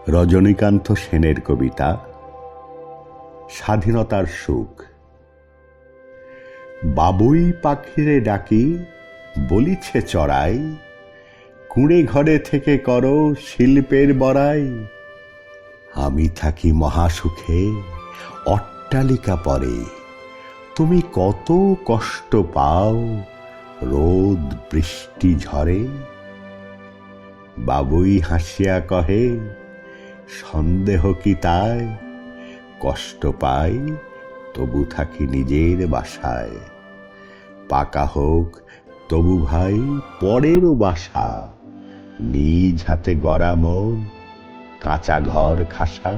রজনীকান্ত সেনের কবিতা স্বাধীনতার সুখ। বাবুই পাখিরে ডাকি বলিছে চড়াই, কুঁড়ে ঘরে থেকে করো শিল্পের বড়াই। আমি থাকি মহাসুখে অট্টালিকা পরে, তুমি কত কষ্ট পাও রোদ বৃষ্টি ঝরে। বাবুই হাসিয়া কহে, সন্দেহ কি তাই, কষ্ট পাই তবু থাকি নিজের বাসায়। পাকা হোক তবু ভাই পরেরও বাসা, নিজ হাতে গড়া মন কাঁচা ঘর খাসা।